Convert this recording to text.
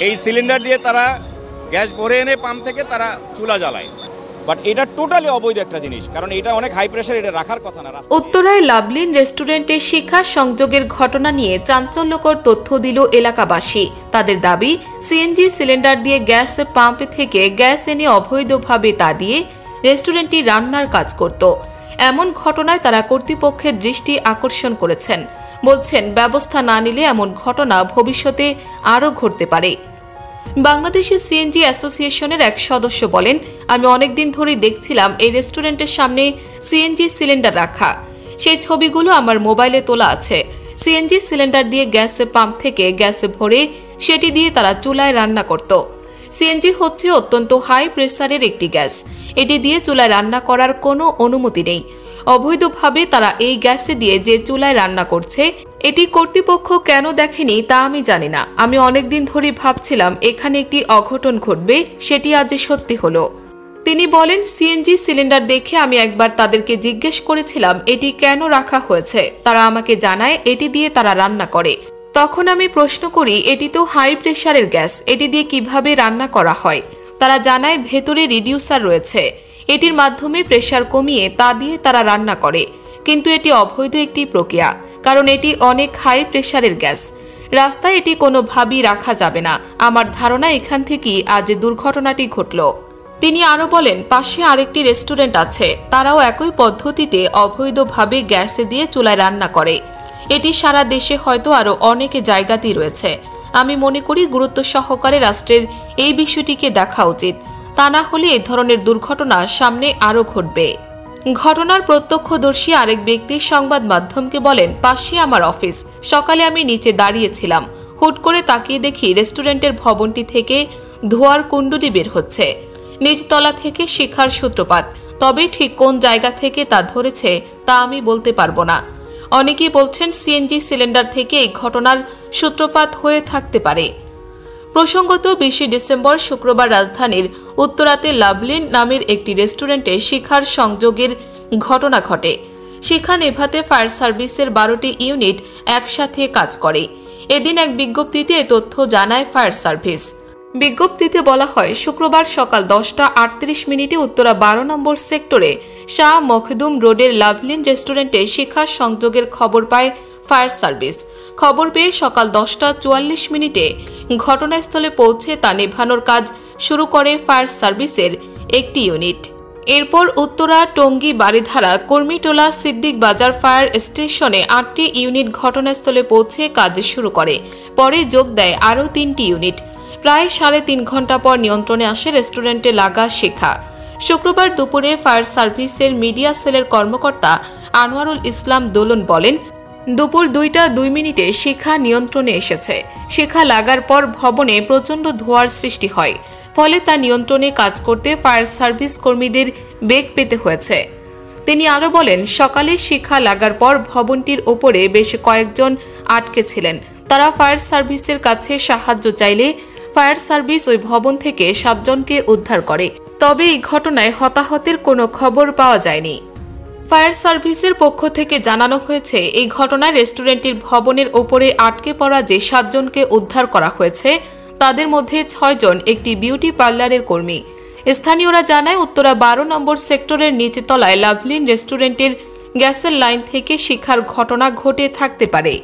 এই সিলিন্ডার দিয়ে তারা গ্যাস ভরে এনে পাম্প থেকে তারা চুলা জ্বালায়। বাট এটা টোটালি অবৈধ একটা জিনিস, কারণ এটা অনেক হাই প্রেসার, এটা রাখার কথা না। উত্তরায় লাভলিন রেস্টুরেন্টে শিখা সংযোগের ঘটনা নিয়ে চাঞ্চল্যকর তথ্য দিল এলাকাবাসী। তাদের দাবি, সিএনজি সিলিন্ডার দিয়ে গ্যাস পাম্প থেকে গ্যাস এনে অবৈধভাবে তা দিয়ে রেস্টুরেন্টটি রান্নার কাজ করত। এমন ঘটনায় তারা কর্তৃপক্ষের দৃষ্টি আকর্ষণ করেছেন। বলছেন, ব্যবস্থা না নিলে এমন ঘটনা ভবিষ্যতে আরও ঘটতে পারে। বাংলাদেশের সিএনজি অ্যাসোসিয়েশনের এক সদস্য বলেন, আমি অনেকদিন ধরেই দেখছিলাম এই রেস্টুরেন্টের সামনে সিএনজি সিলিন্ডার রাখা। সেই ছবিগুলো আমার মোবাইলে তোলা আছে। সিএনজি সিলিন্ডার দিয়ে গ্যাস পাম্প থেকে গ্যাস ভরে সেটি দিয়ে তারা চুলায় রান্না করত। সিএনজি হচ্ছে অত্যন্ত হাই প্রেসারের একটি গ্যাস। এটি দিয়ে চুলায় রান্না করার কোনো অনুমতি নেই। অবৈধভাবে তারা এই গ্যাসে দিয়ে যে চুলায় রান্না করছে, এটি কর্তৃপক্ষ কেন দেখেনি তা আমি জানি না। আমি অনেকদিন ধরে ভাবছিলাম এখানে একটি অঘটন ঘটবে, সেটি আজ সত্যি হলো। তিনি বলেন, সিএনজি সিলিন্ডার দেখে আমি একবার তাদেরকে জিজ্ঞেস করেছিলাম এটি কেন রাখা হয়েছে। তারা আমাকে জানায় এটি দিয়ে তারা রান্না করে। তখন আমি প্রশ্ন করি, এটি তো হাই প্রেসারের গ্যাস, এটি দিয়ে কিভাবে রান্না করা হয়? তারা জানায় ভেতরে রিডিউসার রয়েছে, এটির মাধ্যমে প্রেসার কমিয়ে তা দিয়ে তারা রান্না করে। কিন্তু এটি অবৈধ একটি প্রক্রিয়া, কারণ এটি অনেক হাই প্রেসারের গ্যাস। রাস্তায় এটি কোনোভাবেই রাখা যাবে না। আমার ধারণা এখান থেকেই আজ দুর্ঘটনাটি ঘটল। তিনি আরও বলেন, পাশে আরেকটি রেস্টুরেন্ট আছে, তারাও একই পদ্ধতিতে অবৈধভাবে গ্যাস দিয়ে চুলায় রান্না করে। এটি সারা দেশে হয়তো আরও অনেক জায়গাতেই রয়েছে। আমি মনে করি গুরুত্ব সহকারে রাষ্ট্রের এই বিষয়টিকে দেখা উচিত। তা না হলে এ ধরনের দুর্ঘটনা সামনে আরও ঘটবে। ঘটনার প্রত্যক্ষদর্শী আরেক ব্যক্তি সংবাদ মাধ্যমকে বলেন, পাশে আমার অফিস। সকালে আমি নিচে দাঁড়িয়েছিলাম, হুট করে তাকিয়ে দেখি রেস্টুরেন্টের ভবনটি থেকে ধোঁয়ার কুণ্ডলি বের হচ্ছে। নিচতলা থেকে শিখার সূত্রপাত, তবে ঠিক কোন জায়গা থেকে তা ধরেছে তা আমি বলতে পারবো না। অনেকেই বলছেন সিএনজি সিলিন্ডার থেকে এই ঘটনার সূত্রপাত হয়ে থাকতে পারে। প্রসঙ্গত 20 ডিসেম্বর শুক্রবার রাজধানীর উত্তরাতে লাভলিন নামের একটি রেস্টুরেন্টে শিখার সংযোগের ঘটনা ঘটে। শিখা নেভাতে ফায়ার সার্ভিসের 12টি ইউনিট একসাথে কাজ করে। এদিন এক বিজ্ঞপ্তিতে এ তথ্য জানায় ফায়ার সার্ভিস। বিজ্ঞপ্তিতে বলা হয়, শুক্রবার সকাল 10:38 উত্তরা 12 নম্বর সেক্টরে শাহ মখদুম রোডের লাভলিন রেস্টুরেন্টে শিখার সংযোগের খবর পায় ফায়ার সার্ভিস। খবর পেয়ে সকাল 10:44 ঘটনাস্থলে পৌঁছে তা নেভানোর কাজ শুরু করে ফায়ার সার্ভিসের একটি ইউনিট। এরপর উত্তরা, টঙ্গী, বারিধারা, কর্মীটোলা, সিদ্দিক বাজার ফায়ার স্টেশনে 8টি ইউনিট ঘটনাস্থলে পৌঁছে কাজ শুরু করে। পরে যোগ দেয় আরও 3টি ইউনিট। প্রায় 3.5 ঘন্টা পর নিয়ন্ত্রণে আসে রেস্টুরেন্টে লাগা শিখা। শুক্রবার দুপুরে ফায়ার সার্ভিসের মিডিয়া সেলের কর্মকর্তা আনোয়ারুল ইসলাম দোলন বলেন, দুপুর 2টা 2 শিখা নিয়ন্ত্রণে এসেছে। শিখা লাগার পর ভবনে প্রচণ্ড ধোঁয়ার সৃষ্টি হয়, ফলে তা নিয়ন্ত্রণে কাজ করতে ফায়ার সার্ভিস কর্মীদের বেগ পেতে হয়েছে। তিনি আরও বলেন, সকালে শিখা লাগার পর ভবনটির ওপরে বেশ কয়েকজন আটকে ছিলেন। তারা ফায়ার সার্ভিসের কাছে সাহায্য চাইলে ফায়ার সার্ভিস ওই ভবন থেকে 7 জনকে উদ্ধার করে। তবে এই ঘটনায় হতাহতের কোনো খবর পাওয়া যায়নি। ফায়ার সার্ভিসের পক্ষ থেকে জানানো হয়েছে, এই ঘটনায় রেস্টুরেন্টটির ভবনের ওপরে আটকে পড়া যে 7 জনকে উদ্ধার করা হয়েছে, তাদের মধ্যে 6 জন একটি বিউটি পার্লারের কর্মী। স্থানীয়রা জানায়, উত্তরা 12 নম্বর সেক্টরের নিচতলায় লাভলিন রেস্টুরেন্টের গ্যাসের লাইন থেকে শিখার ঘটনা ঘটে থাকতে পারে।